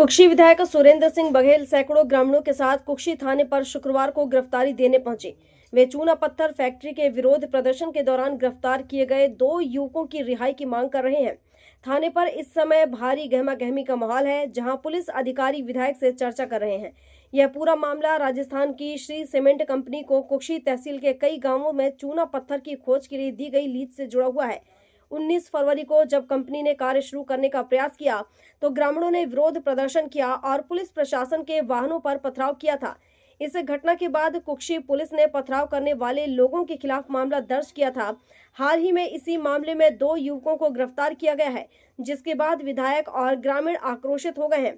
कुक्षी विधायक सुरेंद्र सिंह बघेल सैकड़ों ग्रामीणों के साथ कुक्षी थाने पर शुक्रवार को गिरफ्तारी देने पहुंचे। वे चूना पत्थर फैक्ट्री के विरोध प्रदर्शन के दौरान गिरफ्तार किए गए 2 युवकों की रिहाई की मांग कर रहे हैं। थाने पर इस समय भारी गहमा-गहमी का माहौल है, जहां पुलिस अधिकारी विधायक से चर्चा कर रहे हैं। यह पूरा मामला राजस्थान की श्री सीमेंट कंपनी को कुक्षी तहसील के कई गाँवों में चूना पत्थर की खोज के लिए दी गई लीज से जुड़ा हुआ है। 19 फरवरी को जब कंपनी ने कार्य शुरू करने का प्रयास किया तो ग्रामीणों ने विरोध प्रदर्शन किया और पुलिस प्रशासन के वाहनों पर पथराव किया था। इस घटना के बाद कुक्षी पुलिस ने पथराव करने वाले लोगों के खिलाफ मामला दर्ज किया था। हाल ही में इसी मामले में 2 युवकों को गिरफ्तार किया गया है, जिसके बाद विधायक और ग्रामीण आक्रोशित हो गए हैं।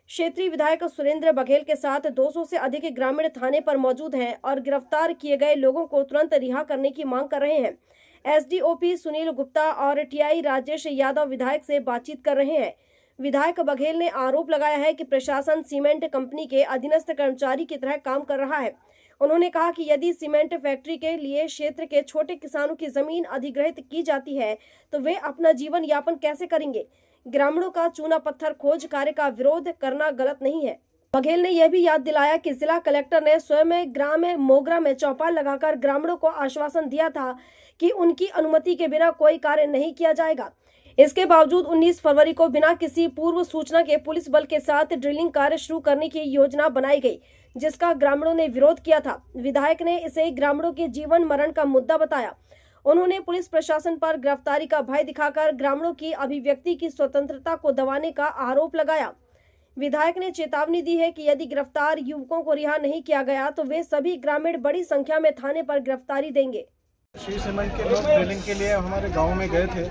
क्षेत्रीय विधायक सुरेंद्र बघेल के साथ 200 से अधिक ग्रामीण थाने पर मौजूद हैं और गिरफ्तार किए गए लोगों को तुरंत रिहा करने की मांग कर रहे हैं। एसडीओपी सुनील गुप्ता और टीआई राजेश यादव विधायक से बातचीत कर रहे हैं। विधायक बघेल ने आरोप लगाया है कि प्रशासन सीमेंट कंपनी के अधीनस्थ कर्मचारी की तरह काम कर रहा है। उन्होंने कहा कि यदि सीमेंट फैक्ट्री के लिए क्षेत्र के छोटे किसानों की जमीन अधिग्रहित की जाती है तो वे अपना जीवन यापन कैसे करेंगे। ग्रामीणों का चूना पत्थर खोज कार्य का विरोध करना गलत नहीं है। बघेल ने यह भी याद दिलाया कि जिला कलेक्टर ने स्वयं ग्राम मोगरा में चौपाल लगाकर ग्रामीणों को आश्वासन दिया था कि उनकी अनुमति के बिना कोई कार्य नहीं किया जाएगा। इसके बावजूद 19 फरवरी को बिना किसी पूर्व सूचना के पुलिस बल के साथ ड्रिलिंग कार्य शुरू करने की योजना बनाई गई, जिसका ग्रामीणों ने विरोध किया था। विधायक ने इसे ग्रामीणों के जीवन मरण का मुद्दा बताया। उन्होंने पुलिस प्रशासन पर गिरफ्तारी का भय दिखाकर ग्रामीणों की अभिव्यक्ति की स्वतंत्रता को दबाने का आरोप लगाया। विधायक ने चेतावनी दी है कि यदि गिरफ्तार युवकों को रिहा नहीं किया गया तो वे सभी ग्रामीण बड़ी संख्या में थाने पर गिरफ्तारी देंगे। श्री सीमेंट के लोग ड्रिलिंग के लिए हमारे गांव में गए थे,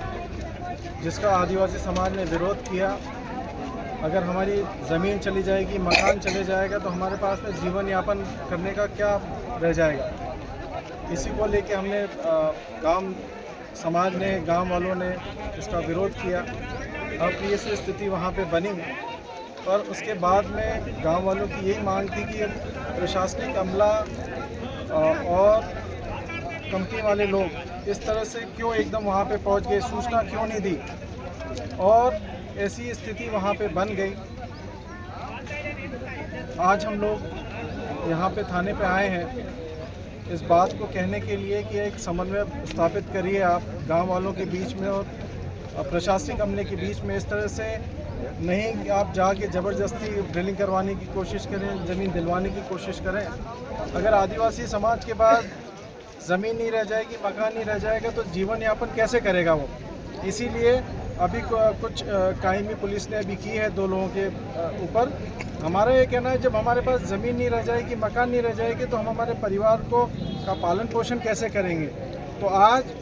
जिसका आदिवासी समाज ने विरोध किया। अगर हमारी ज़मीन चली जाएगी, मकान चले जाएगा तो हमारे पास में जीवन यापन करने का क्या रह जाएगा। इसी को लेके हमने गांव समाज ने, गांव वालों ने इसका विरोध किया। अब ये स्थिति वहाँ पे बनी, पर उसके बाद में गांव वालों की यही मांग थी कि प्रशासनिक अमला और कंपनी वाले लोग इस तरह से क्यों एकदम वहाँ पे पहुँच गए, सूचना क्यों नहीं दी, और ऐसी स्थिति वहाँ पे बन गई। आज हम लोग यहाँ पे थाने पे आए हैं इस बात को कहने के लिए कि एक समन्वय स्थापित करिए आप गांव वालों के बीच में और प्रशासनिक अमले के बीच में। इस तरह से नहीं कि आप जाके ज़बरदस्ती ड्रिलिंग करवाने की कोशिश करें, ज़मीन दिलवाने की कोशिश करें। अगर आदिवासी समाज के पास ज़मीन नहीं रह जाएगी, मकान नहीं रह जाएगा तो जीवन यापन कैसे करेगा वो। इसीलिए अभी कुछ कायमी पुलिस ने अभी की है 2 लोगों के ऊपर। हमारा ये कहना है, जब हमारे पास ज़मीन नहीं रह जाएगी, मकान नहीं रह जाएगी तो हम हमारे परिवार का पालन पोषण कैसे करेंगे। तो आज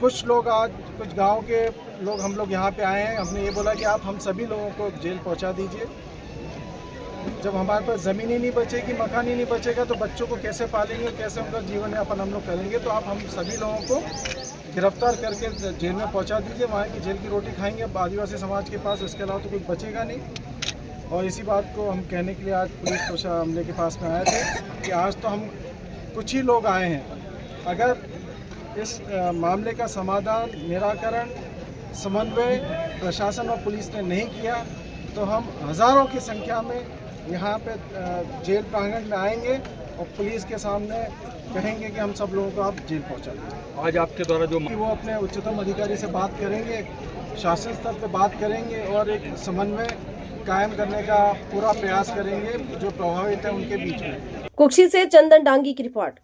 कुछ गांव के लोग हम लोग यहाँ पे आए हैं। हमने ये बोला कि आप हम सभी लोगों को जेल पहुँचा दीजिए। जब हमारे पास ज़मीन ही नहीं बचेगी, मकान ही नहीं बचेगा तो बच्चों को कैसे पालेंगे, कैसे उनका जीवन यापन हम लोग करेंगे। तो आप हम सभी लोगों को गिरफ्तार करके जेल में पहुंचा दीजिए, वहाँ की जेल की रोटी खाएंगे आदिवासी समाज के पास, इसके अलावा तो कुछ बचेगा नहीं। और इसी बात को हम कहने के लिए आज पुलिस प्रशासन अमले के पास में आए थे कि आज तो हम कुछ ही लोग आए हैं। अगर इस मामले का समाधान, निराकरण, समन्वय प्रशासन और पुलिस ने नहीं किया तो हम हज़ारों की संख्या में यहाँ पे जेल प्रांगण में आएंगे और पुलिस के सामने कहेंगे कि हम सब लोगों को आप जेल पहुँचा दें। आज आपके द्वारा जो वो अपने उच्चतम अधिकारी से बात करेंगे, शासन स्तर पे बात करेंगे और एक समन्वय कायम करने का पूरा प्रयास करेंगे जो प्रभावित है उनके बीच में। कुक्षी से चंदन डांगी की रिपोर्ट।